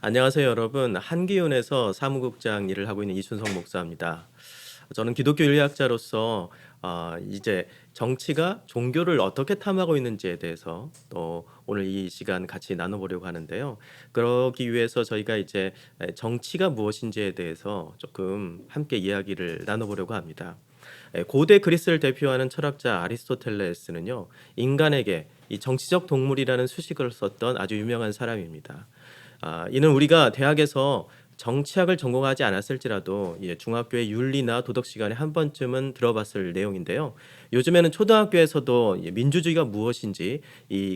안녕하세요, 여러분. 한기훈에서 사무국장 일을 하고 있는 이춘성 목사입니다. 저는 기독교 윤리학자로서 이제 정치가 종교를 어떻게 탐하고 있는지에 대해서 또 오늘 이 시간 같이 나눠보려고 하는데요. 그러기 위해서 저희가 이제 정치가 무엇인지에 대해서 조금 함께 이야기를 나눠보려고 합니다. 고대 그리스를 대표하는 철학자 아리스토텔레스는요, 인간에게 이 정치적 동물이라는 수식을 썼던 아주 유명한 사람입니다. 이는 우리가 대학에서 정치학을 전공하지 않았을지라도 중학교의 윤리나 도덕 시간에 한 번쯤은 들어봤을 내용인데요. 요즘에는 초등학교에서도 민주주의가 무엇인지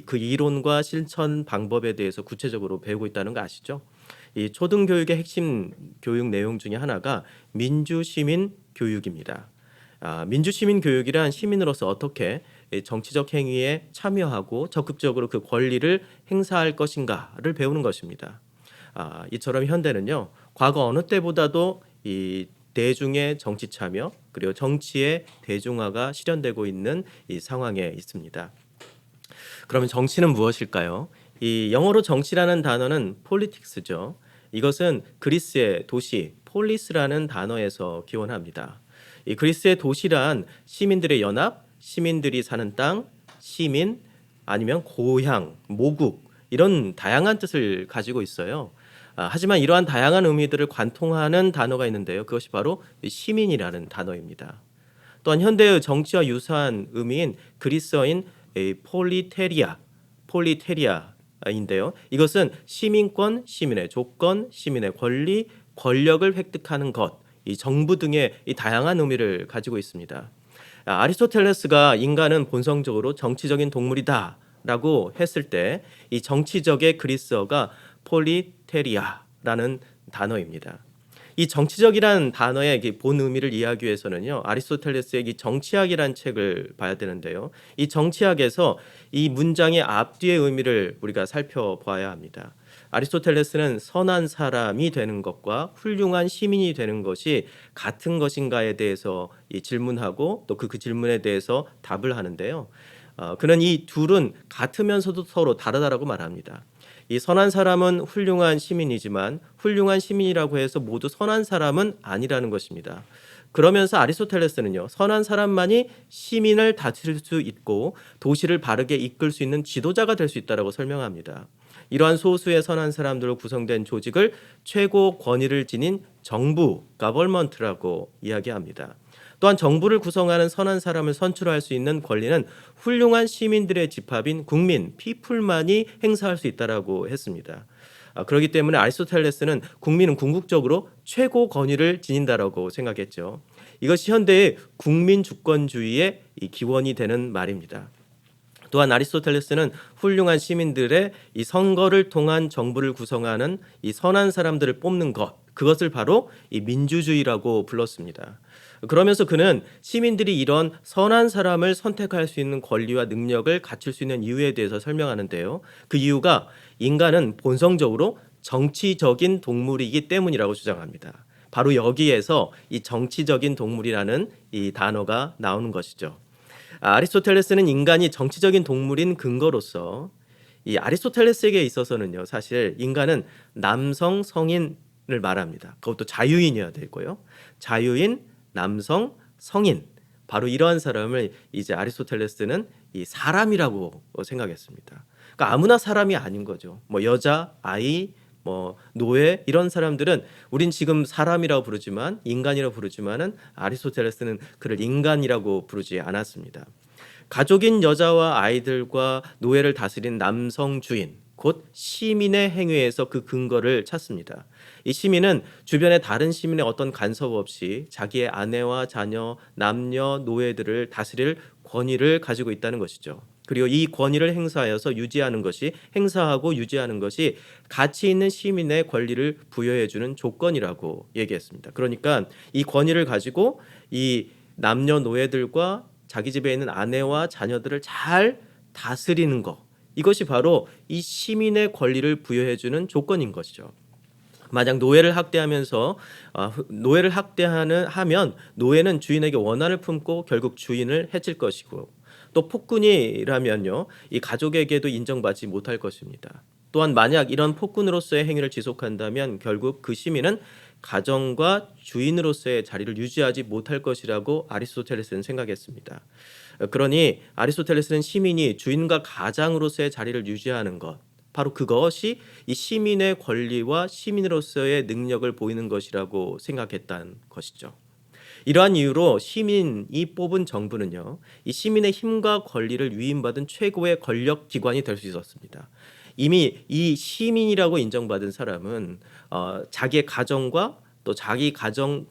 그 이론과 실천 방법에 대해서 구체적으로 배우고 있다는 거 아시죠? 이 초등교육의 핵심 교육 내용 중에 하나가 민주시민 교육입니다. 민주시민 교육이란 시민으로서 어떻게 정치적 행위에 참여하고 적극적으로 그 권리를 행사할 것인가를 배우는 것입니다. 이처럼 현대는요, 과거 어느 때보다도 이 대중의 정치 참여 그리고 정치의 대중화가 실현되고 있는 이 상황에 있습니다. 그러면 정치는 무엇일까요? 이 영어로 정치라는 단어는 politics죠. 이것은 그리스의 도시 폴리스라는 단어에서 기원합니다. 이 그리스의 도시란 시민들의 연합, 시민들이 사는 땅, 시민 아니면 고향, 모국 이런 다양한 뜻을 가지고 있어요. 하지만 이러한 다양한 의미들을 관통하는 단어가 있는데요. 그것이 바로 시민이라는 단어입니다. 또한 현대의 정치와 유사한 의미인 그리스어인 폴리테리아인데요. 이것은 시민권, 시민의 조건, 시민의 권리, 권력을 획득하는 것, 이 정부 등의 이 다양한 의미를 가지고 있습니다. 아리스토텔레스가 인간은 본성적으로 정치적인 동물이다라고 했을 때 이 정치적의 그리스어가 폴리테리아라는 단어입니다. 이 정치적이라는 단어의 본 의미를 이해하기 위해서는요, 아리스토텔레스의 이 정치학이라는 책을 봐야 되는데요. 이 정치학에서 이 문장의 앞뒤의 의미를 우리가 살펴봐야 합니다. 아리스토텔레스는 선한 사람이 되는 것과 훌륭한 시민이 되는 것이 같은 것인가에 대해서 질문하고 또 그 질문에 대해서 답을 하는데요. 그는 이 둘은 같으면서도 서로 다르다라고 말합니다. 이 선한 사람은 훌륭한 시민이지만 훌륭한 시민이라고 해서 모두 선한 사람은 아니라는 것입니다. 그러면서 아리스토텔레스는요, 선한 사람만이 시민을 다스릴 수 있고 도시를 바르게 이끌 수 있는 지도자가 될 수 있다라고 설명합니다. 이러한 소수의 선한 사람들로 구성된 조직을 최고 권위를 지닌 정부, 가버먼트라고 이야기합니다. 또한 정부를 구성하는 선한 사람을 선출할 수 있는 권리는 훌륭한 시민들의 집합인 국민, 피플만이 행사할 수 있다라고 했습니다. 그렇기 때문에 아리스토텔레스는 국민은 궁극적으로 최고 권위를 지닌다라고 생각했죠. 이것이 현대의 국민 주권주의의 기원이 되는 말입니다. 또한 아리스토텔레스는 훌륭한 시민들의 이 선거를 통한 정부를 구성하는 이 선한 사람들을 뽑는 것, 그것을 바로 이 민주주의라고 불렀습니다. 그러면서 그는 시민들이 이런 선한 사람을 선택할 수 있는 권리와 능력을 갖출 수 있는 이유에 대해서 설명하는데요. 그 이유가 인간은 본성적으로 정치적인 동물이기 때문이라고 주장합니다. 바로 여기에서 이 정치적인 동물이라는 이 단어가 나오는 것이죠. 아리스토텔레스는 인간이 정치적인 동물인 근거로서 이 아리스토텔레스에게 있어서는요, 사실 인간은 남성 성인을 말합니다. 그것도 자유인이어야 되고요. 자유인, 남성, 성인, 바로 이러한 사람을 이제 아리스토텔레스는 이 사람이라고 생각했습니다. 그러니까 아무나 사람이 아닌 거죠. 뭐 여자, 아이, 뭐 노예 이런 사람들은 우린 지금 사람이라고 부르지만 인간이라고 부르지만은 아리스토텔레스는 그를 인간이라고 부르지 않았습니다. 가족인 여자와 아이들과 노예를 다스린 남성 주인, 곧 시민의 행위에서 그 근거를 찾습니다. 이 시민은 주변의 다른 시민의 어떤 간섭 없이 자기의 아내와 자녀, 남녀, 노예들을 다스릴 권위를 가지고 있다는 것이죠. 그리고 이 권위를 행사하고 유지하는 것이 가치 있는 시민의 권리를 부여해 주는 조건이라고 얘기했습니다. 그러니까 이 권위를 가지고 이 남녀 노예들과 자기 집에 있는 아내와 자녀들을 잘 다스리는 것, 이것이 바로 이 시민의 권리를 부여해 주는 조건인 것이죠. 만약 노예를 학대하면 노예는 주인에게 원한을 품고 결국 주인을 해칠 것이고, 또 폭군이라면요, 이 가족에게도 인정받지 못할 것입니다. 또한 만약 이런 폭군으로서의 행위를 지속한다면 결국 그 시민은 가정과 주인으로서의 자리를 유지하지 못할 것이라고 아리스토텔레스는 생각했습니다. 그러니 아리스토텔레스는 시민이 주인과 가장으로서의 자리를 유지하는 것, 바로 그것이 이 시민의 권리와 시민으로서의 능력을 보이는 것이라고 생각했다는 것이죠. 이러한 이유로 시민이 뽑은 정부는요, 이 시민의 힘과 권리를 위임받은 최고의 권력 기관이 될 수 있었습니다. 이미 이 시민이라고 인정받은 사람은 자기의 가정과 또 자기 가정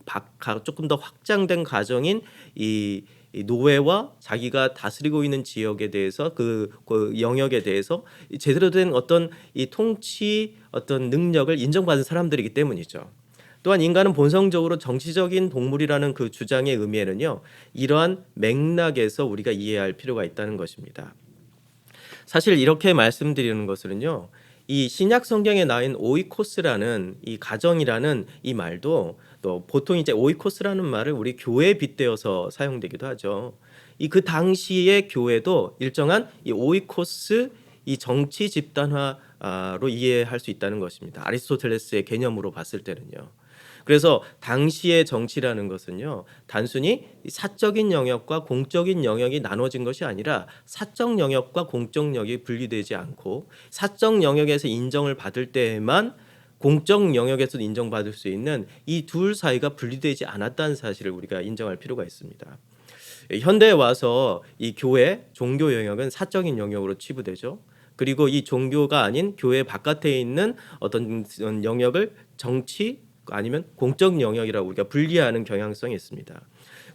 조금 더 확장된 가정인 이 노예와 자기가 다스리고 있는 지역에 대해서 그 영역에 대해서 제대로 된 어떤 이 통치 어떤 능력을 인정받은 사람들이기 때문이죠. 또한 인간은 본성적으로 정치적인 동물이라는 그 주장의 의미에는요, 이러한 맥락에서 우리가 이해할 필요가 있다는 것입니다. 사실 이렇게 말씀드리는 것은요, 이 신약 성경에 나온 오이코스라는 이 가정이라는 이 말도 또 보통 이제 오이코스라는 말을 우리 교회에 빗대어서 사용되기도 하죠. 이 그 당시의 교회도 일정한 이 오이코스 이 정치 집단화로 이해할 수 있다는 것입니다. 아리스토텔레스의 개념으로 봤을 때는요. 그래서 당시의 정치라는 것은요, 단순히 사적인 영역과 공적인 영역이 나눠진 것이 아니라 사적 영역과 공적 영역이 분리되지 않고 사적 영역에서 인정을 받을 때에만 공적 영역에서 인정받을 수 있는 이 둘 사이가 분리되지 않았다는 사실을 우리가 인정할 필요가 있습니다. 현대에 와서 이 교회, 종교 영역은 사적인 영역으로 치부되죠. 그리고 이 종교가 아닌 교회 바깥에 있는 어떤 영역을 정치 아니면 공적 영역이라고 우리가 분리하는 경향성이 있습니다.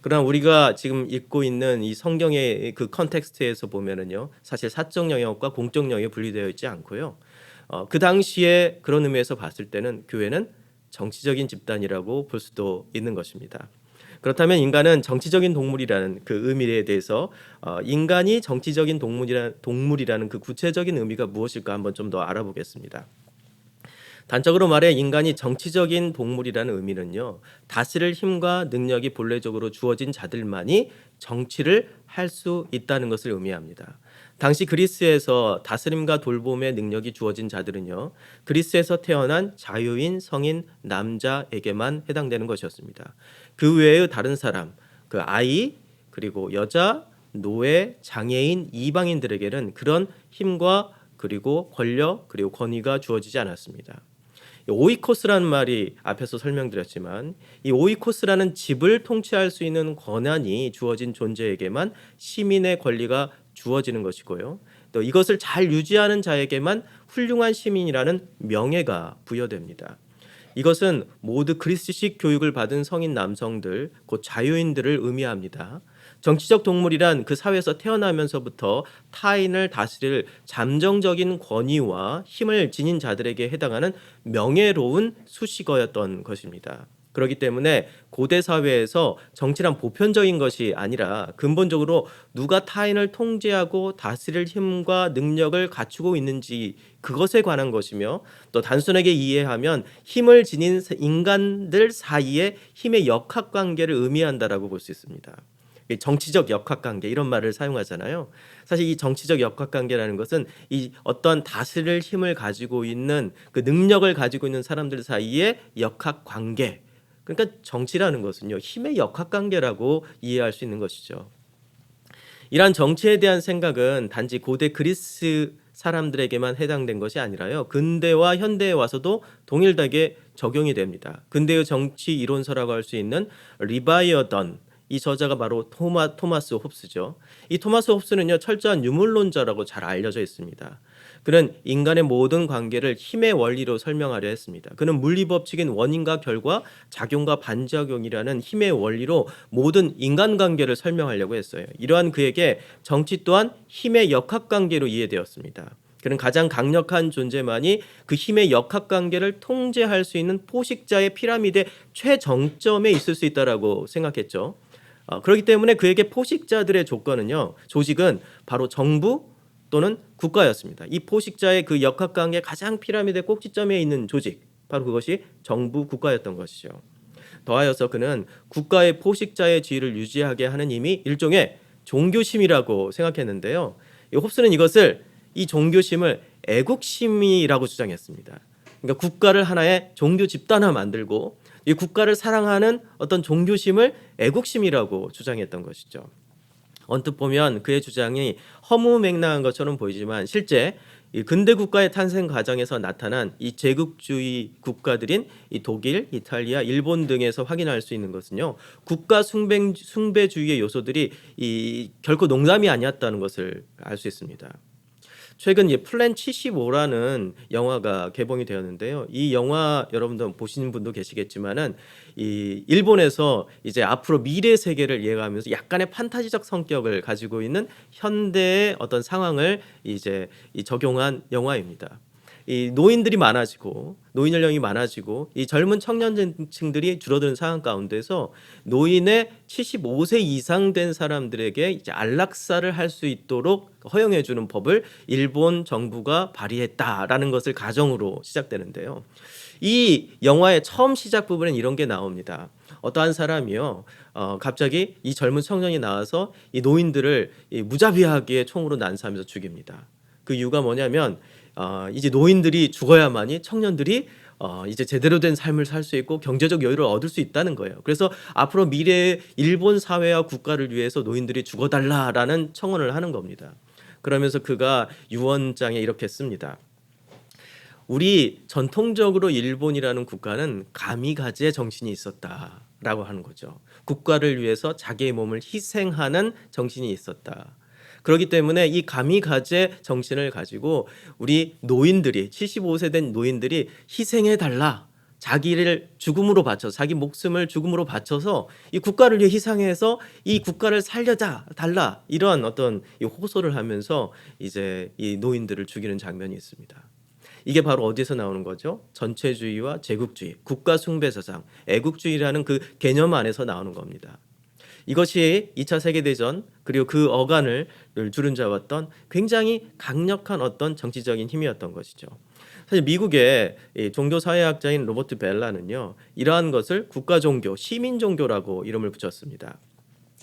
그러나 우리가 지금 읽고 있는 이 성경의 그 컨텍스트에서 보면은요, 사실 사적 영역과 공적 영역이 분리되어 있지 않고요. 그 당시에 그런 의미에서 봤을 때는 교회는 정치적인 집단이라고 볼 수도 있는 것입니다. 그렇다면 인간은 정치적인 동물이라는 그 의미에 대해서 인간이 정치적인 동물이라는 그 구체적인 의미가 무엇일까 한번 좀 더 알아보겠습니다. 단적으로 말해 인간이 정치적인 동물이라는 의미는요, 다스릴 힘과 능력이 본래적으로 주어진 자들만이 정치를 할 수 있다는 것을 의미합니다. 당시 그리스에서 다스림과 돌봄의 능력이 주어진 자들은요, 그리스에서 태어난 자유인 성인 남자에게만 해당되는 것이었습니다. 그 외의 다른 사람, 그 아이, 그리고 여자, 노예, 장애인, 이방인들에게는 그런 힘과 그리고 권력, 그리고 권위가 주어지지 않았습니다. 오이코스라는 말이 앞에서 설명드렸지만 이 오이코스라는 집을 통치할 수 있는 권한이 주어진 존재에게만 시민의 권리가 주어지는 것이고요. 또 이것을 잘 유지하는 자에게만 훌륭한 시민이라는 명예가 부여됩니다. 이것은 모두 그리스식 교육을 받은 성인 남성들, 곧 자유인들을 의미합니다. 정치적 동물이란 그 사회에서 태어나면서부터 타인을 다스릴 잠정적인 권위와 힘을 지닌 자들에게 해당하는 명예로운 수식어였던 것입니다. 그렇기 때문에 고대 사회에서 정치란 보편적인 것이 아니라 근본적으로 누가 타인을 통제하고 다스릴 힘과 능력을 갖추고 있는지 그것에 관한 것이며, 또 단순하게 이해하면 힘을 지닌 인간들 사이의 힘의 역학관계를 의미한다라고 볼 수 있습니다. 정치적 역학관계 이런 말을 사용하잖아요. 사실 이 정치적 역학관계라는 것은 이 어떤 다스릴 힘을 가지고 있는 그 능력을 가지고 있는 사람들 사이의 역학관계, 그러니까 정치라는 것은요, 힘의 역학관계라고 이해할 수 있는 것이죠. 이러한 정치에 대한 생각은 단지 고대 그리스 사람들에게만 해당된 것이 아니라요, 근대와 현대에 와서도 동일하게 적용이 됩니다. 근대의 정치 이론서라고 할 수 있는 리바이어던, 이 저자가 바로 토마스 홉스죠. 이 토마스 홉스는요, 철저한 유물론자라고 잘 알려져 있습니다. 그는 인간의 모든 관계를 힘의 원리로 설명하려 했습니다. 그는 물리법칙인 원인과 결과, 작용과 반작용이라는 힘의 원리로 모든 인간관계를 설명하려고 했어요. 이러한 그에게 정치 또한 힘의 역학관계로 이해되었습니다. 그는 가장 강력한 존재만이 그 힘의 역학관계를 통제할 수 있는 포식자의 피라미드의 최정점에 있을 수 있다라고 생각했죠. 그렇기 때문에 그에게 포식자들의 조직은 바로 정부 또는 국가였습니다. 이 포식자의 그 역학관계 가장 피라미드의 꼭지점에 있는 조직, 바로 그것이 정부 국가였던 것이죠. 더하여서 그는 국가의 포식자의 지위를 유지하게 하는 힘이 일종의 종교심이라고 생각했는데요. 홉스는 이 종교심을 애국심이라고 주장했습니다. 그러니까 국가를 하나의 종교 집단화 만들고 이 국가를 사랑하는 어떤 종교심을 애국심이라고 주장했던 것이죠. 언뜻 보면 그의 주장이 허무맹랑한 것처럼 보이지만 실제 이 근대 국가의 탄생 과정에서 나타난 이 제국주의 국가들인 이 독일, 이탈리아, 일본 등에서 확인할 수 있는 것은요, 국가 숭배주의의 요소들이 이 결코 농담이 아니었다는 것을 알 수 있습니다. 최근 플랜 75라는 영화가 개봉이 되었는데요. 이 영화 여러분들 보시는 분도 계시겠지만은 이 일본에서 이제 앞으로 미래 세계를 예감하면서 약간의 판타지적 성격을 가지고 있는 현대의 어떤 상황을 이제 적용한 영화입니다. 이 노인들이 많아지고 노인 연령이 많아지고 이 젊은 청년층들이 줄어드는 상황 가운데서 노인의 75세 이상 된 사람들에게 이제 안락사를 할 수 있도록 허용해 주는 법을 일본 정부가 발의했다라는 것을 가정으로 시작되는데요. 이 영화의 처음 시작 부분엔 이런 게 나옵니다. 어떠한 사람이요, 갑자기 이 젊은 청년이 나와서 이 노인들을 무자비하게 총으로 난사하면서 죽입니다. 그 이유가 뭐냐면 이제 노인들이 죽어야만이 청년들이 이제 제대로 된 삶을 살 수 있고 경제적 여유를 얻을 수 있다는 거예요. 그래서 앞으로 미래의 일본 사회와 국가를 위해서 노인들이 죽어달라라는 청원을 하는 겁니다. 그러면서 그가 유언장에 이렇게 씁니다. 우리 전통적으로 일본이라는 국가는 가미가제 정신이 있었다라고 하는 거죠. 국가를 위해서 자기의 몸을 희생하는 정신이 있었다. 그렇기 때문에 이 가미가제 정신을 가지고 우리 노인들이 75세 된 노인들이 희생해 달라. 자기를 죽음으로 바쳐 자기 목숨을 죽음으로 바쳐서 이 국가를 위해 희생해서 이 국가를 살려자 달라. 이런 어떤 이 호소를 하면서 이제 이 노인들을 죽이는 장면이 있습니다. 이게 바로 어디서 나오는 거죠? 전체주의와 제국주의, 국가 숭배 사상, 애국주의라는 그 개념 안에서 나오는 겁니다. 이것이 2차 세계대전 그리고 그 어간을 주름잡았던 굉장히 강력한 어떤 정치적인 힘이었던 것이죠. 사실 미국의 종교사회학자인 로버트 벨라는요, 이러한 것을 국가종교, 시민종교라고 이름을 붙였습니다.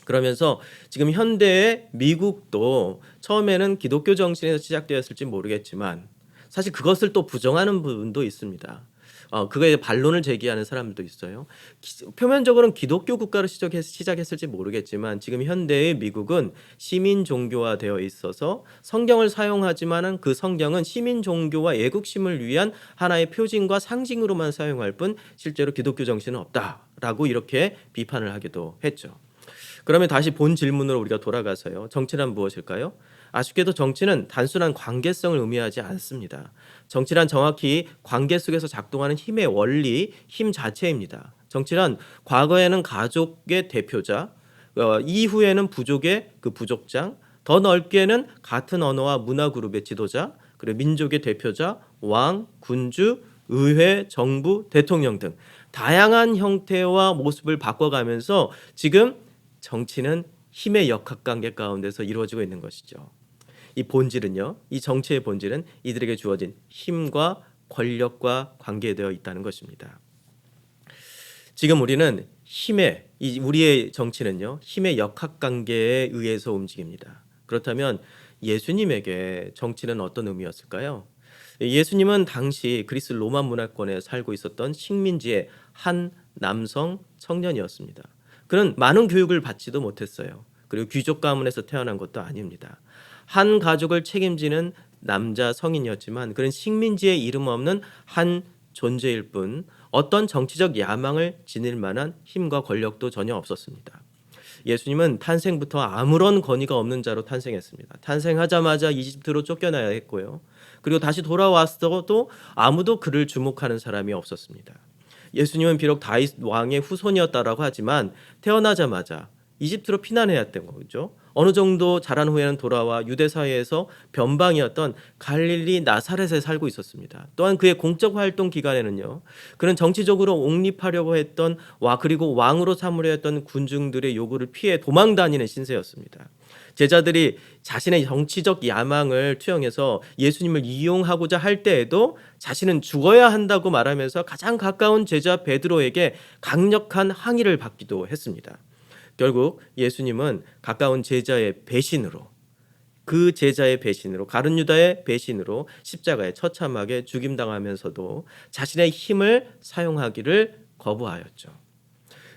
그러면서 지금 현대의 미국도 처음에는 기독교 정신에서 시작되었을지 모르겠지만 사실 그것을 또 부정하는 부분도 있습니다. 그거에 반론을 제기하는 사람들도 있어요. 표면적으로는 기독교 국가로 시작했을지 모르겠지만 지금 현대의 미국은 시민 종교화 되어 있어서 성경을 사용하지만은 그 성경은 시민 종교와 애국심을 위한 하나의 표징과 상징으로만 사용할 뿐 실제로 기독교 정신은 없다라고 이렇게 비판을 하기도 했죠. 그러면 다시 본 질문으로 우리가 돌아가서요. 정치란 무엇일까요? 아쉽게도 정치는 단순한 관계성을 의미하지 않습니다. 정치란 정확히 관계 속에서 작동하는 힘의 원리, 힘 자체입니다. 정치란 과거에는 가족의 대표자, 이후에는 부족의 그 부족장, 더 넓게는 같은 언어와 문화 그룹의 지도자, 그리고 민족의 대표자, 왕, 군주, 의회, 정부, 대통령 등 다양한 형태와 모습을 바꿔가면서 지금 정치는 힘의 역학관계 가운데서 이루어지고 있는 것이죠. 이 본질은요, 이 정치의 본질은 이들에게 주어진 힘과 권력과 관계되어 있다는 것입니다. 지금 우리는 우리의 정치는요, 힘의 역학관계에 의해서 움직입니다. 그렇다면 예수님에게 정치는 어떤 의미였을까요? 예수님은 당시 그리스 로마 문화권에 살고 있었던 식민지의 한 남성 청년이었습니다. 그는 많은 교육을 받지도 못했어요. 그리고 귀족 가문에서 태어난 것도 아닙니다. 한 가족을 책임지는 남자 성인이었지만 그는 식민지에 이름 없는 한 존재일 뿐 어떤 정치적 야망을 지닐 만한 힘과 권력도 전혀 없었습니다. 예수님은 탄생부터 아무런 권위가 없는 자로 탄생했습니다. 탄생하자마자 이집트로 쫓겨나야 했고요. 그리고 다시 돌아왔어도 아무도 그를 주목하는 사람이 없었습니다. 예수님은 비록 다윗 왕의 후손이었다라고 하지만 태어나자마자 이집트로 피난해야 했던 거죠. 어느 정도 자란 후에는 돌아와 유대 사회에서 변방이었던 갈릴리 나사렛에 살고 있었습니다. 또한 그의 공적 활동 기간에는요, 그는 정치적으로 옹립하려고 했던 그리고 왕으로 삼으려 했던 군중들의 요구를 피해 도망 다니는 신세였습니다. 제자들이 자신의 정치적 야망을 투영해서 예수님을 이용하고자 할 때에도 자신은 죽어야 한다고 말하면서 가장 가까운 제자 베드로에게 강력한 항의를 받기도 했습니다. 결국 예수님은 가까운 제자의 배신으로 그 제자의 배신으로, 가룟 유다의 배신으로 십자가에 처참하게 죽임당하면서도 자신의 힘을 사용하기를 거부하였죠.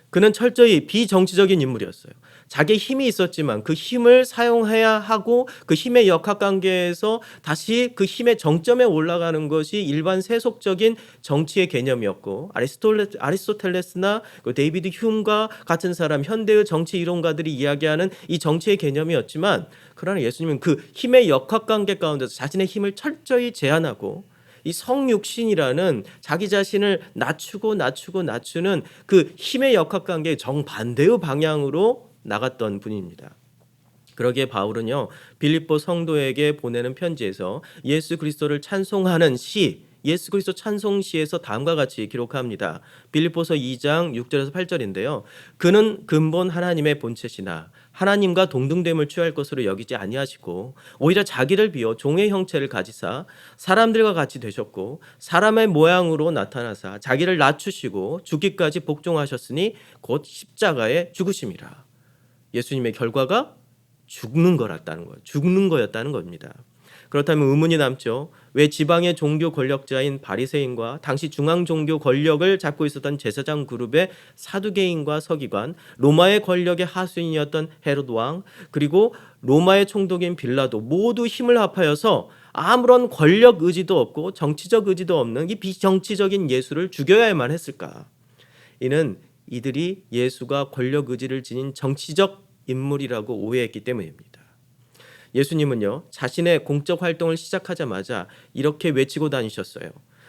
그는 철저히 비정치적인 인물이었어요. 자기의 힘이 있었지만 그 힘을 사용해야 하고 그 힘의 역학관계에서 다시 그 힘의 정점에 올라가는 것이 일반 세속적인 정치의 개념이었고, 아리스토텔레스나 데이비드 휴음과 같은 사람, 현대의 정치 이론가들이 이야기하는 이 정치의 개념이었지만, 그러나 예수님은 그 힘의 역학관계 가운데서 자신의 힘을 철저히 제한하고 이 성육신이라는 자기 자신을 낮추는 그 힘의 역학관계의 정반대의 방향으로 나갔던 분입니다. 그러기에 바울은요, 빌립보 성도에게 보내는 편지에서 예수 그리스도를 찬송하는 시, 예수 그리스도 찬송시에서 다음과 같이 기록합니다. 빌립보서 2장 6절에서 8절인데요. 그는 근본 하나님의 본체시나 하나님과 동등됨을 취할 것으로 여기지 아니하시고 오히려 자기를 비워 종의 형체를 가지사 사람들과 같이 되셨고 사람의 모양으로 나타나사 자기를 낮추시고 죽기까지 복종하셨으니 곧 십자가에 죽으심이라. 예수님의 결과가 죽는 거였다는 겁니다. 그렇다면 의문이 남죠. 왜 지방의 종교 권력자인 바리새인과 당시 중앙 종교 권력을 잡고 있었던 제사장 그룹의 사두개인과 서기관, 로마의 권력의 하수인이었던 헤롯 왕, 그리고 로마의 총독인 빌라도 모두 힘을 합하여서 아무런 권력 의지도 없고 정치적 의지도 없는 이 비정치적인 예수를 죽여야만 했을까? 이는 이들이 예수가 권력 의지를 지닌 정치적 인물이라고 오해했기 때문입니다. 예수님은요, 자신의 공적 활동을 시작하자마자 이렇게 외치고 다니셨어요.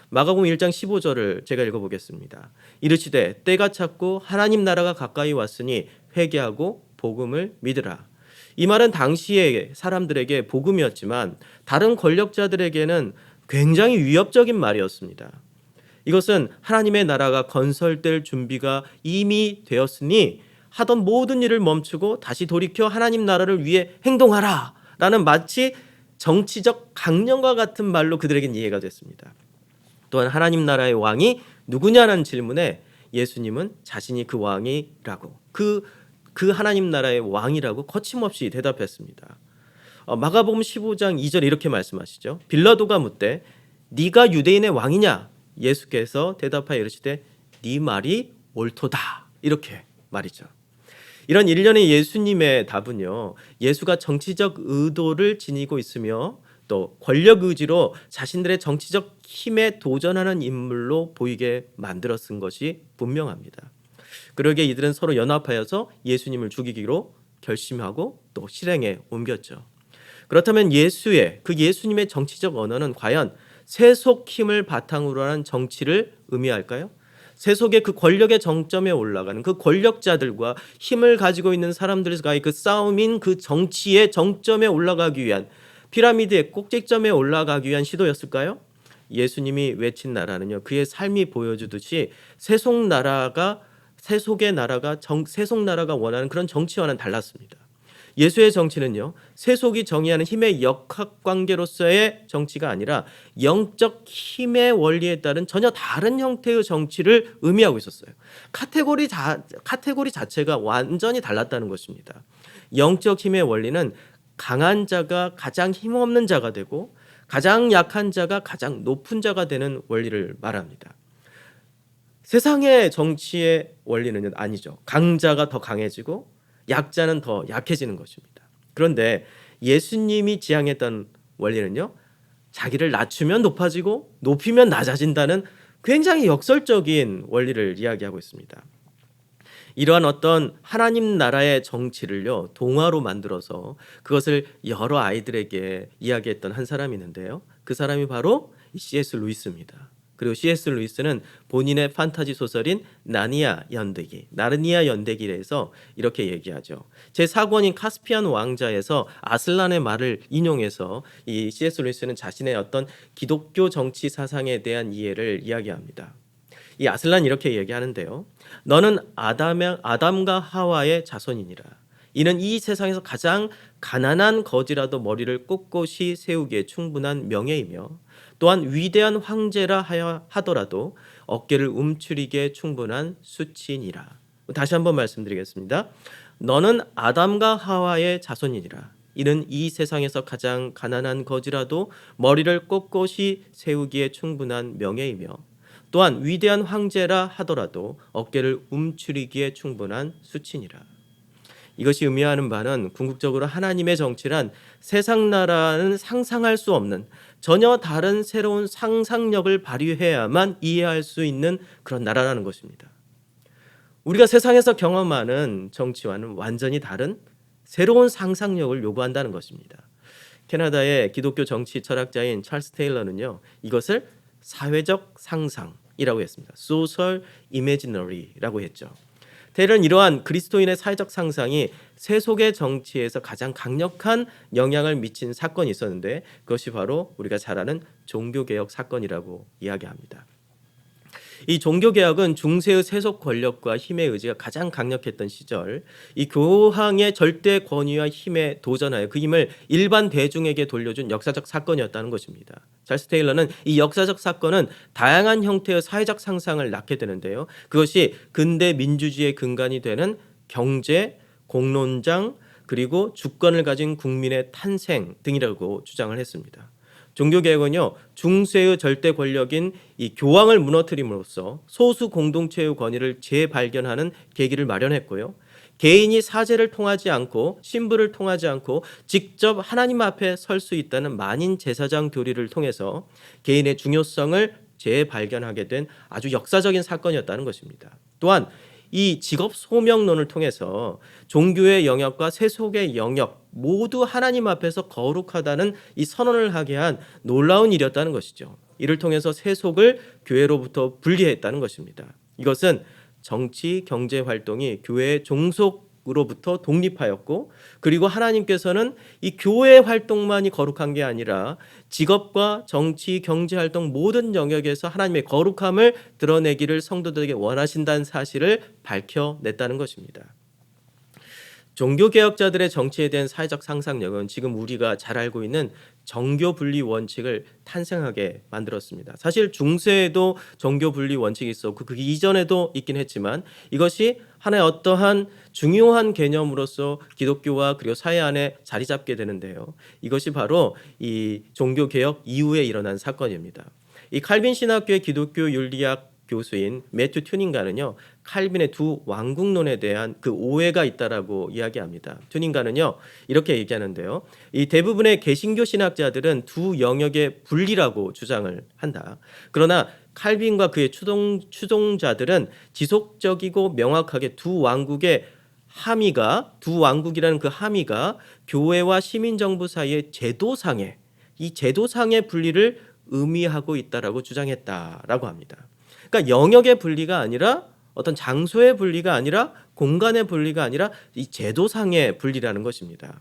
마가복음 1장 15절을 제가 읽어보겠습니다. 이르시되 때가 찼고 하나님 나라가 가까이 왔으니 회개하고 복음을 믿으라. 이 말은 당시의 사람들에게 복음이었지만 다른 권력자들에게는 굉장히 위협적인 말이었습니다. 이것은 하나님의 나라가 건설될 준비가 이미 되었으니 하던 모든 일을 멈추고 다시 돌이켜 하나님 나라를 위해 행동하라 라는 마치 정치적 강령과 같은 말로 그들에겐 이해가 됐습니다. 또한 하나님 나라의 왕이 누구냐는 질문에 예수님은 자신이 그 왕이라고, 그 하나님 나라의 왕이라고 거침없이 대답했습니다. 마가복음 15장 2절 이렇게 말씀하시죠. 빌라도가 묻되 네가 유대인의 왕이냐? 예수께서 대답하여 이르시되 네 말이 옳도다. 이렇게 말이죠. 이런 일련의 예수님의 답은요, 예수가 정치적 의도를 지니고 있으며 또 권력 의지로 자신들의 정치적 힘에 도전하는 인물로 보이게 만들어 쓴 것이 분명합니다. 그러기에 이들은 서로 연합하여서 예수님을 죽이기로 결심하고 또 실행에 옮겼죠. 그렇다면 예수님의 정치적 언어는 과연 세속 힘을 바탕으로 하는 정치를 의미할까요? 세속의 그 권력의 정점에 올라가는 그 권력자들과 힘을 가지고 있는 사람들과의 그 싸움인 그 정치의 정점에 올라가기 위한, 피라미드의 꼭지점에 올라가기 위한 시도였을까요? 예수님이 외친 나라는요, 그의 삶이 보여주듯이 세속 나라가 원하는 그런 정치와는 달랐습니다. 예수의 정치는요, 세속이 정의하는 힘의 역학관계로서의 정치가 아니라 영적 힘의 원리에 따른 전혀 다른 형태의 정치를 의미하고 있었어요. 카테고리 자체가 완전히 달랐다는 것입니다. 영적 힘의 원리는 강한 자가 가장 힘없는 자가 되고 가장 약한 자가 가장 높은 자가 되는 원리를 말합니다. 세상의 정치의 원리는 아니죠. 강자가 더 강해지고 약자는 더 약해지는 것입니다. 그런데 예수님이 지향했던 원리는요, 자기를 낮추면 높아지고 높이면 낮아진다는 굉장히 역설적인 원리를 이야기하고 있습니다. 이러한 어떤 하나님 나라의 정치를요, 동화로 만들어서 그것을 여러 아이들에게 이야기했던 한 사람이 있는데요, 그 사람이 바로 C.S. 루이스입니다. 그리고 C.S. 루이스는 본인의 판타지 소설인 나르니아 연대기에서 이렇게 얘기하죠. 제4권인 카스피안 왕자에서 아슬란의 말을 인용해서 이 C.S. 루이스는 자신의 어떤 기독교 정치 사상에 대한 이해를 이야기합니다. 이 아슬란 이렇게 얘기하는데요. 너는 아담과 하와의 자손이니라. 이는 이 세상에서 가장 가난한 거지라도 머리를 꼿꼿이 세우기에 충분한 명예이며 또한 위대한 황제라 하더라도 어깨를 움츠리기에 충분한 수치니라. 다시 한번 말씀드리겠습니다. 너는 아담과 하와의 자손이니라. 이는 이 세상에서 가장 가난한 거지라도 머리를 꼿꼿이 세우기에 충분한 명예이며 또한 위대한 황제라 하더라도 어깨를 움츠리기에 충분한 수치니라. 이것이 의미하는 바는 궁극적으로 하나님의 정치란 세상 나라는 상상할 수 없는 전혀 다른 새로운 상상력을 발휘해야만 이해할 수 있는 그런 나라라는 것입니다. 우리가 세상에서 경험하는 정치와는 완전히 다른 새로운 상상력을 요구한다는 것입니다. 캐나다의 기독교 정치 철학자인 찰스 테일러는요, 이것을 사회적 상상이라고 했습니다. Social Imaginary라고 했죠. 테일러는 이러한 그리스도인의 사회적 상상이 세속의 정치에서 가장 강력한 영향을 미친 사건이 있었는데 그것이 바로 우리가 잘 아는 종교개혁 사건이라고 이야기합니다. 이 종교개혁은 중세의 세속 권력과 힘의 의지가 가장 강력했던 시절, 이 교황의 절대 권위와 힘에 도전하여 그 힘을 일반 대중에게 돌려준 역사적 사건이었다는 것입니다. 찰스 테일러는 이 역사적 사건은 다양한 형태의 사회적 상상을 낳게 되는데요. 그것이 근대 민주주의의 근간이 되는 경제, 공론장, 그리고 주권을 가진 국민의 탄생 등이라고 주장을 했습니다. 종교개혁은요, 중세의 절대 권력인 이 교황을 무너뜨림으로써 소수 공동체의 권위를 재발견하는 계기를 마련했고요. 개인이 사제를 통하지 않고 신부를 통하지 않고 직접 하나님 앞에 설 수 있다는 만인 제사장 교리를 통해서 개인의 중요성을 재발견하게 된 아주 역사적인 사건이었다는 것입니다. 또한 이 직업 소명론을 통해서 종교의 영역과 세속의 영역 모두 하나님 앞에서 거룩하다는 이 선언을 하게 한 놀라운 일이었다는 것이죠. 이를 통해서 세속을 교회로부터 분리했다는 것입니다. 이것은 정치, 경제 활동이 교회의 종속으로부터 독립하였고, 그리고 하나님께서는 이 교회 활동만이 거룩한 게 아니라 직업과 정치, 경제 활동 모든 영역에서 하나님의 거룩함을 드러내기를 성도들에게 원하신다는 사실을 밝혀냈다는 것입니다. 종교개혁자들의 정치에 대한 사회적 상상력은 지금 우리가 잘 알고 있는 정교분리 원칙을 탄생하게 만들었습니다. 사실 중세에도 정교분리 원칙이 있었고 그 이전에도 있긴 했지만 이것이 하나의 어떠한 중요한 개념으로서 기독교와 그리고 사회 안에 자리 잡게 되는데요. 이것이 바로 이 종교개혁 이후에 일어난 사건입니다. 이 칼빈 신학교의 기독교 윤리학 교수인 매튜 튜닝가는요, 칼빈의 두 왕국론에 대한 그 오해가 있다라고 이야기합니다. 튜닝가는요, 이렇게 얘기하는데요. 이 대부분의 개신교 신학자들은 두 영역의 분리라고 주장을 한다. 그러나 칼빈과 그의 추종자들은 지속적이고 명확하게 두 왕국의 함의가, 두 왕국이라는 그 함의가 교회와 시민정부 사이의 제도상의, 이 제도상의 분리를 의미하고 있다라고 주장했다라고 합니다. 그러니까 영역의 분리가 아니라 어떤 장소의 분리가 아니라 공간의 분리가 아니라 이 제도상의 분리라는 것입니다.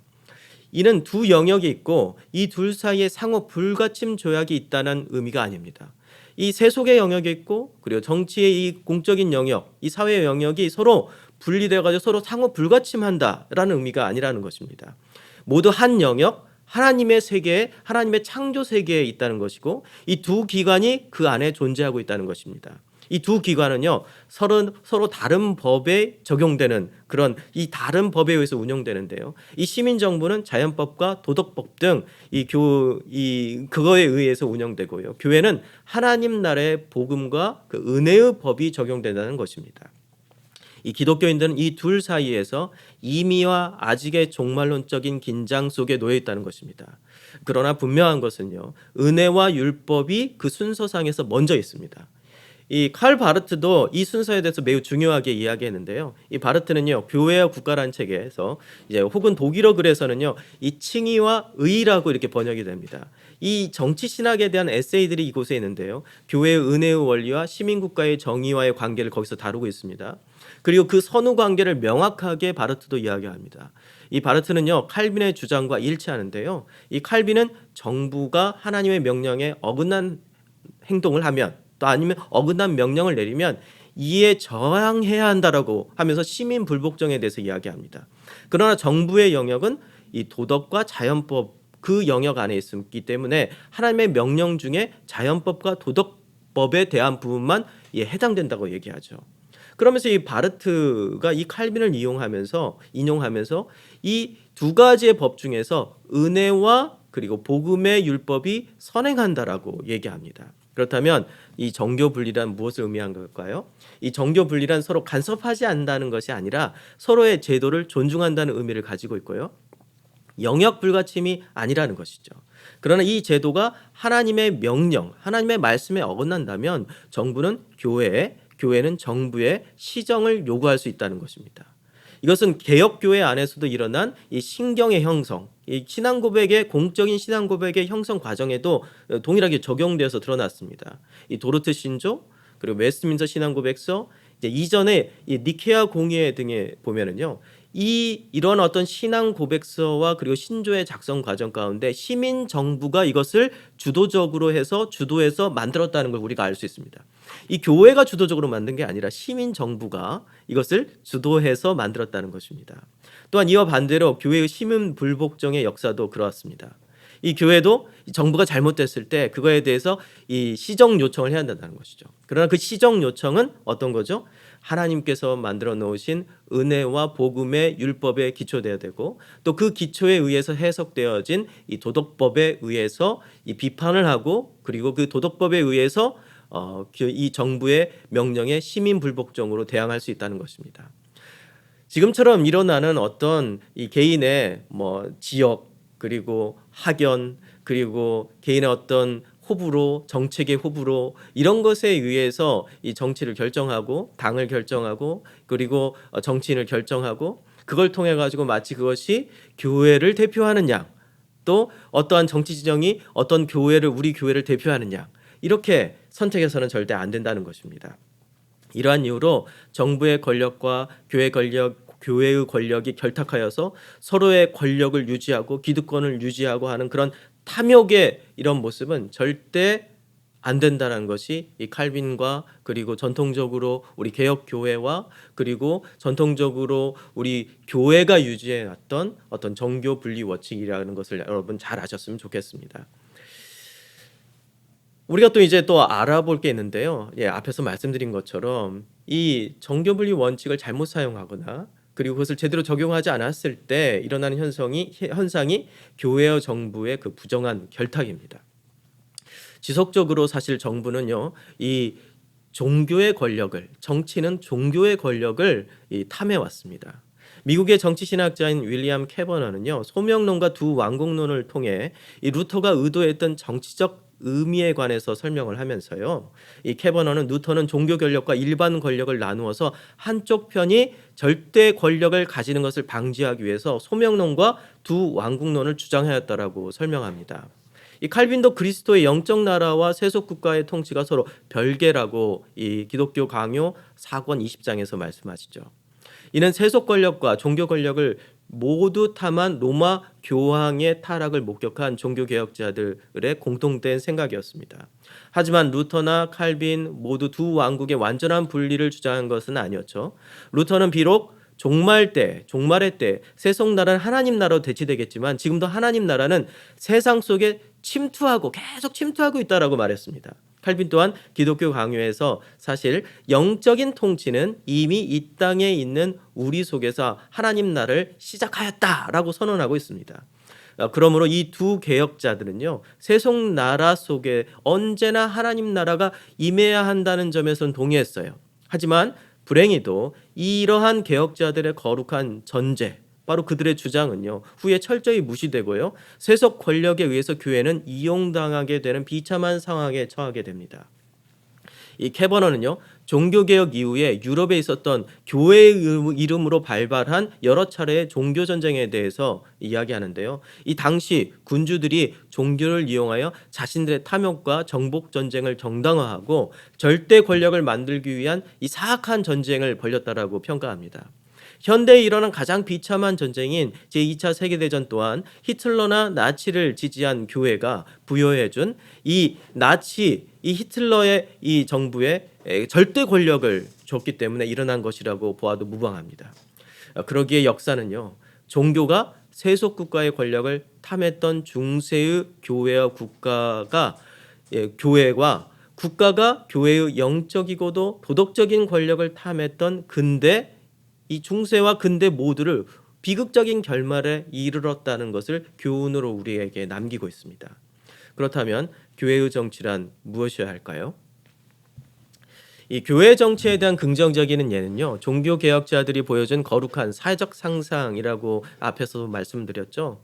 이는 두 영역이 있고 이 둘 사이에 상호 불가침 조약이 있다는 의미가 아닙니다. 이 세속의 영역이 있고 그리고 정치의 이 공적인 영역, 이 사회의 영역이 서로 분리되어 가지고 서로 상호 불가침한다라는 의미가 아니라는 것입니다. 모두 한 영역, 하나님의 세계에, 하나님의 창조 세계에 있다는 것이고 이 두 기관이 그 안에 존재하고 있다는 것입니다. 이 두 기관은요, 서로 다른 법에 적용되는 그런 이 다른 법에 의해서 운영되는데요. 이 시민정부는 자연법과 도덕법 등 그거에 의해서 운영되고요. 교회는 하나님 나라의 복음과 그 은혜의 법이 적용된다는 것입니다. 이 기독교인들은 이 둘 사이에서 임의와 아직의 종말론적인 긴장 속에 놓여 있다는 것입니다. 그러나 분명한 것은요, 은혜와 율법이 그 순서상에서 먼저 있습니다. 이 칼 바르트도 이 순서에 대해서 매우 중요하게 이야기했는데요. 이 바르트는요, 교회와 국가라는 책에서 이제 혹은 독일어 글에서는요, 이 칭의와 의라고 이렇게 번역이 됩니다. 이 정치 신학에 대한 에세이들이 이곳에 있는데요. 교회의 은혜의 원리와 시민국가의 정의와의 관계를 거기서 다루고 있습니다. 그리고 그 선후 관계를 명확하게 바르트도 이야기합니다. 이 바르트는요, 칼빈의 주장과 일치하는데요. 이 칼빈은 정부가 하나님의 명령에 어긋난 행동을 하면 또 아니면 어긋난 명령을 내리면 이에 저항해야 한다라고 하면서 시민 불복종에 대해서 이야기합니다. 그러나 정부의 영역은 이 도덕과 자연법 그 영역 안에 있기 때문에 하나님의 명령 중에 자연법과 도덕법에 대한 부분만 해당된다고 얘기하죠. 그러면서 이 바르트가 이 칼빈을 인용하면서 이 두 가지의 법 중에서 은혜와 그리고 복음의 율법이 선행한다라고 얘기합니다. 그렇다면 이 정교 분리란 무엇을 의미한 걸까요? 이 정교 분리란 서로 간섭하지 않는다는 것이 아니라 서로의 제도를 존중한다는 의미를 가지고 있고요. 영역 불가침이 아니라는 것이죠. 그러나 이 제도가 하나님의 명령, 하나님의 말씀에 어긋난다면 정부는 교회는 정부의 시정을 요구할 수 있다는 것입니다. 이것은 개혁교회 안에서도 일어난 이 신경의 형성, 이 신앙 고백의 공적인 신앙 고백의 형성 과정에도 동일하게 적용되어서 드러났습니다. 이 도르트 신조 그리고 웨스트민스터 신앙 고백서 이전에 이 니케아 공의회 등에 보면은요. 이런 어떤 신앙 고백서와 그리고 신조의 작성 과정 가운데 시민 정부가 이것을 주도해서 만들었다는 걸 우리가 알 수 있습니다. 이 교회가 주도적으로 만든 게 아니라 시민 정부가 이것을 주도해서 만들었다는 것입니다. 또한 이와 반대로 교회의 시민 불복종의 역사도 그렇습니다. 이 교회도 정부가 잘못됐을 때 그거에 대해서 이 시정 요청을 해야 한다는 것이죠. 그러나 그 시정 요청은 어떤 거죠? 하나님께서 만들어 놓으신 은혜와 복음의 율법에 기초되어야 되고 또 그 기초에 의해서 해석되어진 이 도덕법에 의해서 이 비판을 하고 그리고 그 도덕법에 의해서 이 정부의 명령에 시민 불복종으로 대항할 수 있다는 것입니다. 지금처럼 일어나는 어떤 이 개인의 지역 그리고 학연 그리고 개인의 어떤 호불호, 정책의 호불호 이런 것에 의해서 이 정치를 결정하고 당을 결정하고 그리고 정치인을 결정하고 그걸 통해 가지고 마치 그것이 교회를 대표하는 양 또 어떠한 정치 지정이 어떤 우리 교회를 대표하는 양 이렇게 선택해서는 절대 안 된다는 것입니다. 이러한 이유로 정부의 권력과 교회의 권력이 결탁하여서 서로의 권력을 유지하고 기득권을 유지하고 하는 그런 탐욕의 이런 모습은 절대 안 된다는 것이 이 칼빈과 그리고 전통적으로 우리 개혁 교회와 그리고 전통적으로 우리 교회가 유지해 왔던 어떤 정교 분리 원칙이라는 것을 여러분 잘 아셨으면 좋겠습니다. 우리가 또 이제 또 알아볼 게 있는데요. 앞에서 말씀드린 것처럼 이 정교 분리 원칙을 잘못 사용하거나 그리고 그것을 제대로 적용하지 않았을 때 일어나는 현상이 교회와 정부의 그 부정한 결탁입니다. 지속적으로 사실 정부는요, 이 종교의 권력을, 정치는 종교의 권력을 탐해 왔습니다. 미국의 정치 신학자인 윌리엄 캐버너는요, 소명론과 두 왕국론을 통해 이 루터가 의도했던 정치적 의미에 관해서 설명을 하면서요. 이 캐버너는 루터는 종교 권력과 일반 권력을 나누어서 한쪽 편이 절대 권력을 가지는 것을 방지하기 위해서 소명론과 두 왕국론을 주장하였다라고 설명합니다. 이 칼빈도 그리스도의 영적 나라와 세속 국가의 통치가 서로 별개라고 이 기독교 강요 4권 20장에서 말씀하시죠. 이는 세속 권력과 종교 권력을 모두 탐한 로마 교황의 타락을 목격한 종교 개혁자들의 공통된 생각이었습니다. 하지만 루터나 칼빈 모두 두 왕국의 완전한 분리를 주장한 것은 아니었죠. 루터는 비록 종말의 때 세속 나라는 하나님 나라로 대치되겠지만 지금도 하나님 나라는 세상 속에 계속 침투하고 있다라고 말했습니다. 칼빈 또한 기독교 강요에서 사실 영적인 통치는 이미 이 땅에 있는 우리 속에서 하나님 나라를 시작하였다라고 선언하고 있습니다. 그러므로 이 두 개혁자들은요, 세속 나라 속에 언제나 하나님 나라가 임해야 한다는 점에서는 동의했어요. 하지만 불행히도 이러한 개혁자들의 거룩한 전제, 바로 그들의 주장은요, 후에 철저히 무시되고요, 세속 권력에 의해서 교회는 이용당하게 되는 비참한 상황에 처하게 됩니다. 이 캐버너는요, 종교개혁 이후에 유럽에 있었던 교회의 이름으로 발발한 여러 차례의 종교 전쟁에 대해서 이야기하는데요. 이 당시 군주들이 종교를 이용하여 자신들의 탐욕과 정복 전쟁을 정당화하고 절대 권력을 만들기 위한 이 사악한 전쟁을 벌였다라고 평가합니다. 현대에 일어난 가장 비참한 전쟁인 제2차 세계대전 또한 히틀러나 나치를 지지한 교회가 부여해준 이 히틀러의 이 정부에 절대 권력을 줬기 때문에 일어난 것이라고 보아도 무방합니다. 그러기에 역사는요, 종교가 세속 국가의 권력을 탐했던 중세의 교회와 국가가 교회의 영적이고도 도덕적인 권력을 탐했던 근대, 이 중세와 근대 모두를 비극적인 결말에 이르렀다는 것을 교훈으로 우리에게 남기고 있습니다. 그렇다면 교회의 정치란 무엇이어야 할까요? 이 교회 정치에 대한 긍정적인 예는요, 종교 개혁자들이 보여준 거룩한 사회적 상상이라고 앞에서 말씀드렸죠.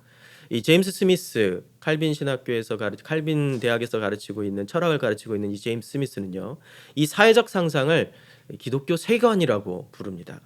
이 제임스 스미스, 칼빈 대학에서 가르치고 있는 철학을 가르치고 있는 이 제임스 스미스는요, 이 사회적 상상을 기독교 세관이라고 부릅니다.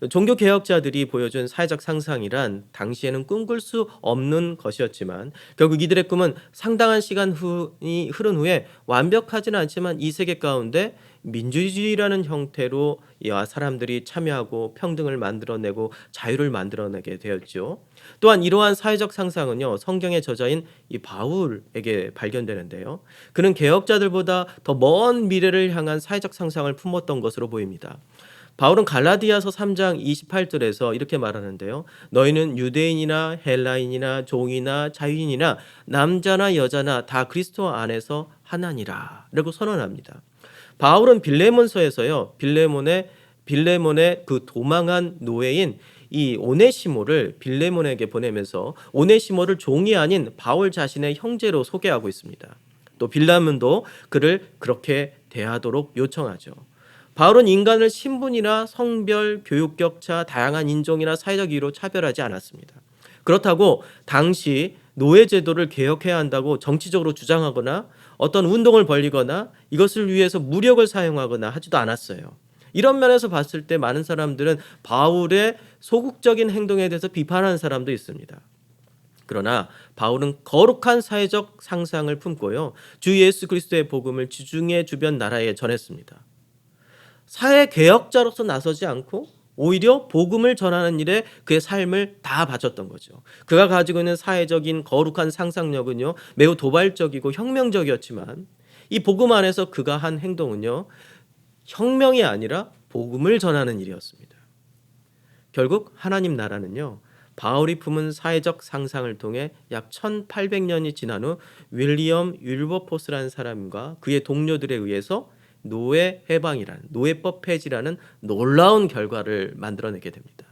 종교 개혁자들이 보여준 사회적 상상이란 당시에는 꿈꿀 수 없는 것이었지만 결국 이들의 꿈은 상당한 시간이 흐른 후에 완벽하지는 않지만 이 세계 가운데 민주주의라는 형태로 이와 사람들이 참여하고 평등을 만들어내고 자유를 만들어내게 되었죠. 또한 이러한 사회적 상상은요, 성경에 저자인 이 바울에게 발견되는데요. 그는 개혁자들보다 더 먼 미래를 향한 사회적 상상을 품었던 것으로 보입니다. 바울은 갈라디아서 3장 28절에서 이렇게 말하는데요. 너희는 유대인이나 헬라인이나 종이나 자유인이나 남자나 여자나 다 그리스도 안에서 하나니라 라고 선언합니다. 바울은 빌레몬서에서요, 빌레몬의 그 도망한 노예인 이 오네시모를 빌레몬에게 보내면서 오네시모를 종이 아닌 바울 자신의 형제로 소개하고 있습니다. 또 빌레몬도 그를 그렇게 대하도록 요청하죠. 바울은 인간을 신분이나 성별, 교육 격차, 다양한 인종이나 사회적 이유로 차별하지 않았습니다. 그렇다고 당시 노예 제도를 개혁해야 한다고 정치적으로 주장하거나 어떤 운동을 벌이거나 이것을 위해서 무력을 사용하거나 하지도 않았어요. 이런 면에서 봤을 때 많은 사람들은 바울의 소극적인 행동에 대해서 비판하는 사람도 있습니다. 그러나 바울은 거룩한 사회적 상상을 품고요, 주 예수 그리스도의 복음을 지중해 주변 나라에 전했습니다. 사회 개혁자로서 나서지 않고 오히려 복음을 전하는 일에 그의 삶을 다 바쳤던 거죠. 그가 가지고 있는 사회적인 거룩한 상상력은요, 매우 도발적이고 혁명적이었지만 이 복음 안에서 그가 한 행동은요, 혁명이 아니라 복음을 전하는 일이었습니다. 결국 하나님 나라는요, 바울이 품은 사회적 상상을 통해 약 1800년이 지난 후 윌리엄 윌버포스라는 사람과 그의 동료들에 의해서 노예 해방이라는, 노예법 폐지라는 놀라운 결과를 만들어내게 됩니다.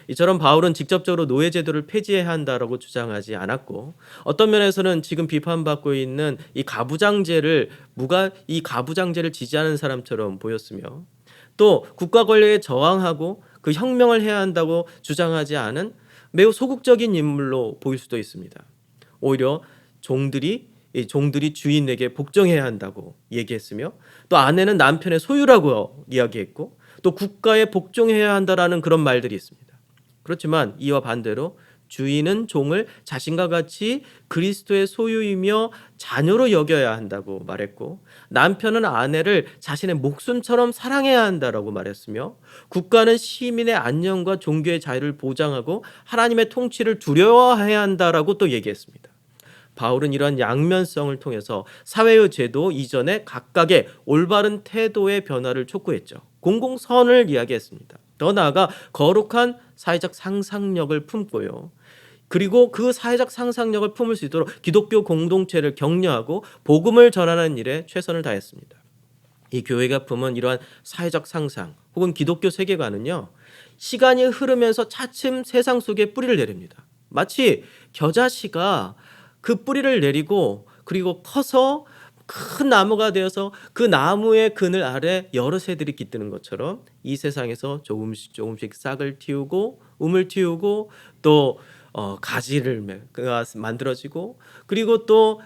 이처럼 바울은 직접적으로 노예 제도를 폐지해야 한다라고 주장하지 않았고, 어떤 면에서는 지금 비판받고 있는 이 가부장제를 지지하는 사람처럼 보였으며, 또 국가 권력에 저항하고 그 혁명을 해야 한다고 주장하지 않은 매우 소극적인 인물로 보일 수도 있습니다. 오히려 종들이 주인에게 복종해야 한다고 얘기했으며, 또 아내는 남편의 소유라고 이야기했고, 또 국가에 복종해야 한다라는 그런 말들이 있습니다. 그렇지만 이와 반대로 주인은 종을 자신과 같이 그리스도의 소유이며 자녀로 여겨야 한다고 말했고, 남편은 아내를 자신의 목숨처럼 사랑해야 한다라고 말했으며, 국가는 시민의 안녕과 종교의 자유를 보장하고 하나님의 통치를 두려워해야 한다라고 또 얘기했습니다. 바울은 이러한 양면성을 통해서 사회의 제도 이전에 각각의 올바른 태도의 변화를 촉구했죠. 공공선을 이야기했습니다. 더 나아가 거룩한 사회적 상상력을 품고요, 그리고 그 사회적 상상력을 품을 수 있도록 기독교 공동체를 격려하고 복음을 전하는 일에 최선을 다했습니다. 이 교회가 품은 이러한 사회적 상상 혹은 기독교 세계관은요, 시간이 흐르면서 차츰 세상 속에 뿌리를 내립니다. 마치 겨자씨가 그 뿌리를 내리고 그리고 커서 큰 나무가 되어서 그 나무의 그늘 아래 여러 새들이 깃드는 것처럼 이 세상에서 조금씩 싹을 틔우고 움을 틔우고 또 가지를 만들어지고, 그리고 또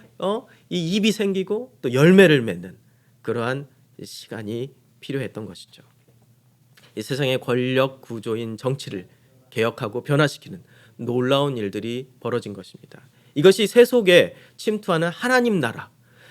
이 잎이 생기고 또 열매를 맺는 그러한 시간이 필요했던 것이죠. 이 세상의 권력 구조인 정치를 개혁하고 변화시키는 놀라운 일들이 벌어진 것입니다. 이것이 세속에 침투하는 하나님 나라,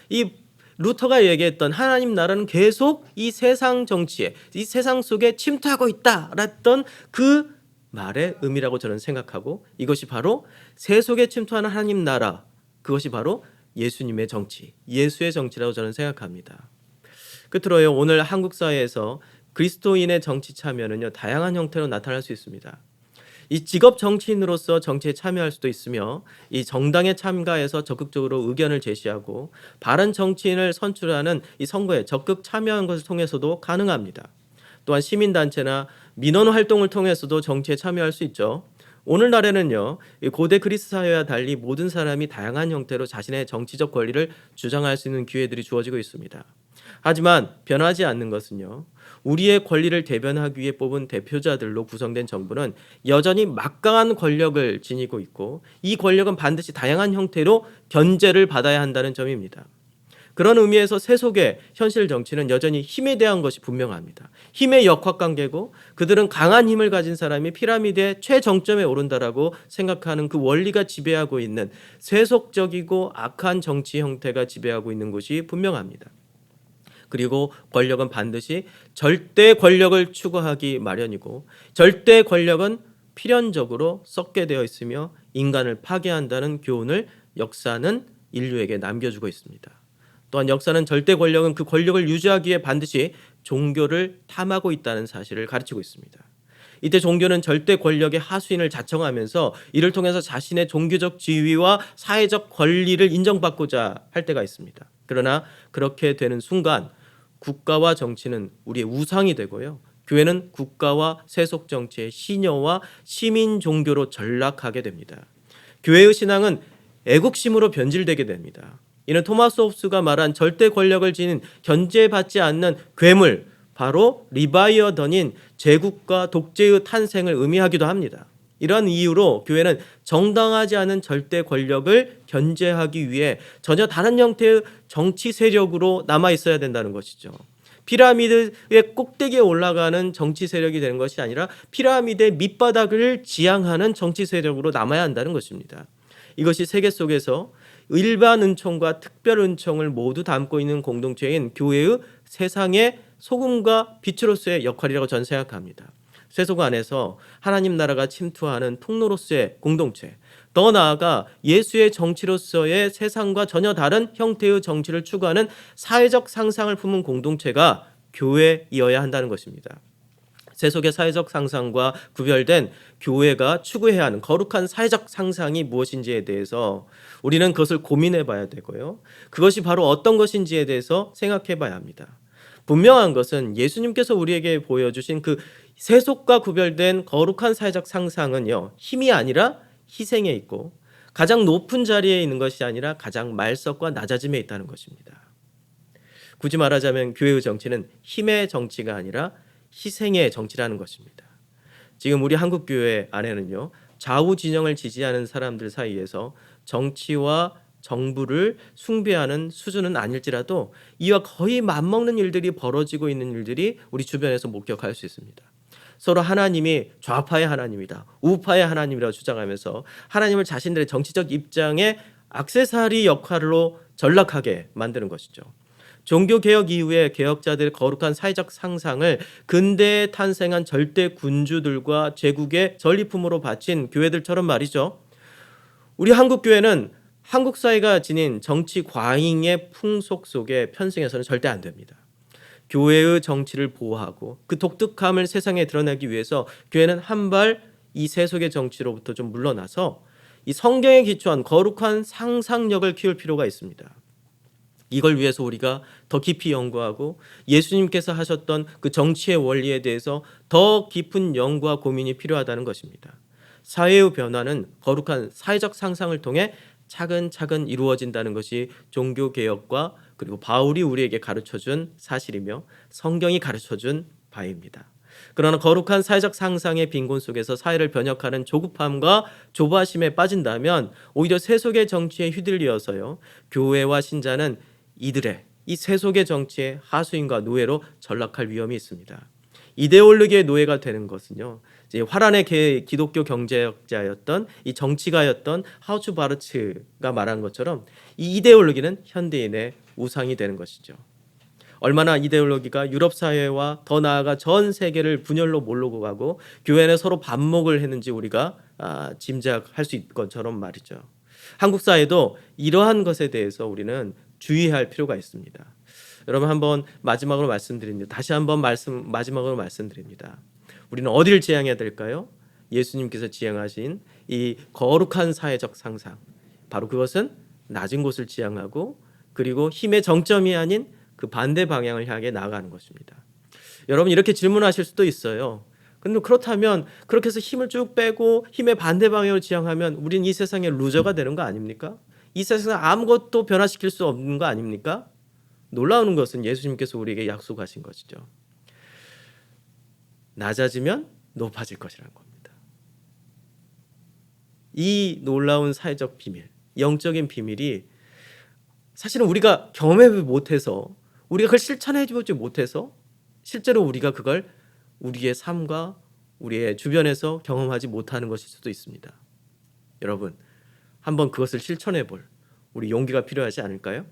이 루터가 얘기했던 하나님 나라는 계속 이 세상 정치에, 이 세상 속에 침투하고 있다라던 그 말의 의미라고 저는 생각하고, 이것이 바로 세속에 침투하는 하나님 나라, 그것이 바로 예수님의 정치, 예수의 정치라고 저는 생각합니다. 끝으로요, 오늘 한국 사회에서 그리스도인의 정치 참여는요, 다양한 형태로 나타날 수 있습니다. 이 직업 정치인으로서 정치에 참여할 수도 있으며 이 정당에 참가해서 적극적으로 의견을 제시하고 바른 정치인을 선출하는 이 선거에 적극 참여하는 것을 통해서도 가능합니다. 또한 시민단체나 민원 활동을 통해서도 정치에 참여할 수 있죠. 오늘날에는요, 이 고대 그리스 사회와 달리 모든 사람이 다양한 형태로 자신의 정치적 권리를 주장할 수 있는 기회들이 주어지고 있습니다. 하지만 변하지 않는 것은요, 우리의 권리를 대변하기 위해 뽑은 대표자들로 구성된 정부는 여전히 막강한 권력을 지니고 있고 이 권력은 반드시 다양한 형태로 견제를 받아야 한다는 점입니다. 그런 의미에서 세속의 현실 정치는 여전히 힘에 대한 것이 분명합니다. 힘의 역학관계고 그들은 강한 힘을 가진 사람이 피라미드의 최정점에 오른다라고 생각하는 그 원리가 지배하고 있는 세속적이고 악한 정치 형태가 지배하고 있는 것이 분명합니다. 그리고 권력은 반드시 절대 권력을 추구하기 마련이고 절대 권력은 필연적으로 썩게 되어 있으며 인간을 파괴한다는 교훈을 역사는 인류에게 남겨주고 있습니다. 또한 역사는 절대 권력은 그 권력을 유지하기 위해 반드시 종교를 탐하고 있다는 사실을 가르치고 있습니다. 이때 종교는 절대 권력의 하수인을 자청하면서 이를 통해서 자신의 종교적 지위와 사회적 권리를 인정받고자 할 때가 있습니다. 그러나 그렇게 되는 순간 국가와 정치는 우리의 우상이 되고요. 교회는 국가와 세속 정치의 시녀와 시민 종교로 전락하게 됩니다. 교회의 신앙은 애국심으로 변질되게 됩니다. 이는 토마스 홉스가 말한 절대 권력을 지닌 견제받지 않는 괴물, 바로 리바이어던인 제국과 독재의 탄생을 의미하기도 합니다. 이러한 이유로 교회는 정당하지 않은 절대 권력을 견제하기 위해 전혀 다른 형태의 정치 세력으로 남아 있어야 된다는 것이죠. 피라미드의 꼭대기에 올라가는 정치 세력이 되는 것이 아니라 피라미드의 밑바닥을 지향하는 정치 세력으로 남아야 한다는 것입니다. 이것이 세계 속에서 일반 은총과 특별 은총을 모두 담고 있는 공동체인 교회의 세상의 소금과 빛으로서의 역할이라고 저는 생각합니다. 세속 안에서 하나님 나라가 침투하는 통로로서의 공동체, 더 나아가 예수의 정치로서의 세상과 전혀 다른 형태의 정치를 추구하는 사회적 상상을 품은 공동체가 교회이어야 한다는 것입니다. 세속의 사회적 상상과 구별된 교회가 추구해야 하는 거룩한 사회적 상상이 무엇인지에 대해서 우리는 그것을 고민해 봐야 되고요. 그것이 바로 어떤 것인지에 대해서 생각해 봐야 합니다. 분명한 것은 예수님께서 우리에게 보여주신 그 세속과 구별된 거룩한 사회적 상상은요, 힘이 아니라 희생에 있고 가장 높은 자리에 있는 것이 아니라 가장 말석과 낮아짐에 있다는 것입니다. 굳이 말하자면 교회의 정치는 힘의 정치가 아니라 희생의 정치라는 것입니다. 지금 우리 한국 교회 안에는요, 좌우 진영을 지지하는 사람들 사이에서 정치와 정부를 숭배하는 수준은 아닐지라도 이와 거의 맞먹는 일들이 벌어지고 있는 일들이 우리 주변에서 목격할 수 있습니다. 서로 하나님이 좌파의 하나님이다, 우파의 하나님이라고 주장하면서 하나님을 자신들의 정치적 입장의 액세서리 역할로 전락하게 만드는 것이죠. 종교개혁 이후에 개혁자들의 거룩한 사회적 상상을 근대에 탄생한 절대 군주들과 제국의 전리품으로 바친 교회들처럼 말이죠. 우리 한국교회는 한국 사회가 지닌 정치 과잉의 풍속 속에 편승해서는 절대 안 됩니다. 교회의 정치를 보호하고 그 독특함을 세상에 드러내기 위해서 교회는 한 발 이 세속의 정치로부터 좀 물러나서 이 성경에 기초한 거룩한 상상력을 키울 필요가 있습니다. 이걸 위해서 우리가 더 깊이 연구하고 예수님께서 하셨던 그 정치의 원리에 대해서 더 깊은 연구와 고민이 필요하다는 것입니다. 사회의 변화는 거룩한 사회적 상상을 통해 차근차근 이루어진다는 것이 종교개혁과 그리고 바울이 우리에게 가르쳐준 사실이며 성경이 가르쳐준 바입니다. 그러나 거룩한 사회적 상상의 빈곤 속에서 사회를 변혁하는 조급함과 조바심에 빠진다면 오히려 세속의 정치에 휘둘리어서요, 교회와 신자는 이들의 이 세속의 정치의 하수인과 노예로 전락할 위험이 있습니다. 이데올로기의 노예가 되는 것은요, 이제 화란의 기독교 경제학자였던 이 정치가였던 하우츠 바르츠가 말한 것처럼 이 이데올로기는 현대인의 우상이 되는 것이죠. 얼마나 이데올로기가 유럽 사회와 더 나아가 전 세계를 분열로 몰고 가고 교회는 서로 반목을 했는지 우리가 짐작할 수 있을 것처럼 말이죠. 한국 사회도 이러한 것에 대해서 우리는 주의할 필요가 있습니다. 여러분, 한번 마지막으로 말씀드립니다. 다시 한번 마지막으로 말씀드립니다. 우리는 어디를 지향해야 될까요? 예수님께서 지향하신 이 거룩한 사회적 상상, 바로 그것은 낮은 곳을 지향하고 그리고 힘의 정점이 아닌 그 반대 방향을 향해 나아가는 것입니다. 여러분 이렇게 질문하실 수도 있어요. 근데 그렇다면 그렇게 해서 힘을 쭉 빼고 힘의 반대 방향을 지향하면 우린 이 세상의 루저가 되는 거 아닙니까? 이 세상에 아무것도 변화시킬 수 없는 거 아닙니까? 놀라운 것은 예수님께서 우리에게 약속하신 것이죠. 낮아지면 높아질 것이라는 겁니다. 이 놀라운 사회적 비밀, 영적인 비밀이 사실은 우리가 경험해 못해서 우리가 그걸 실천해 보지 못해서 실제로 우리가 그걸 우리의 삶과 우리의 주변에서 경험하지 못하는 것일 수도 있습니다. 여러분 한번 그것을 실천해 볼 우리 용기가 필요하지 않을까요?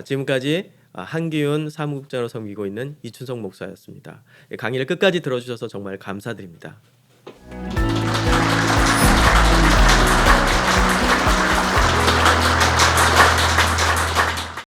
지금까지 한기훈 사무국장으로 섬기고 있는 이춘석 목사였습니다. 강의를 끝까지 들어주셔서 정말 감사드립니다.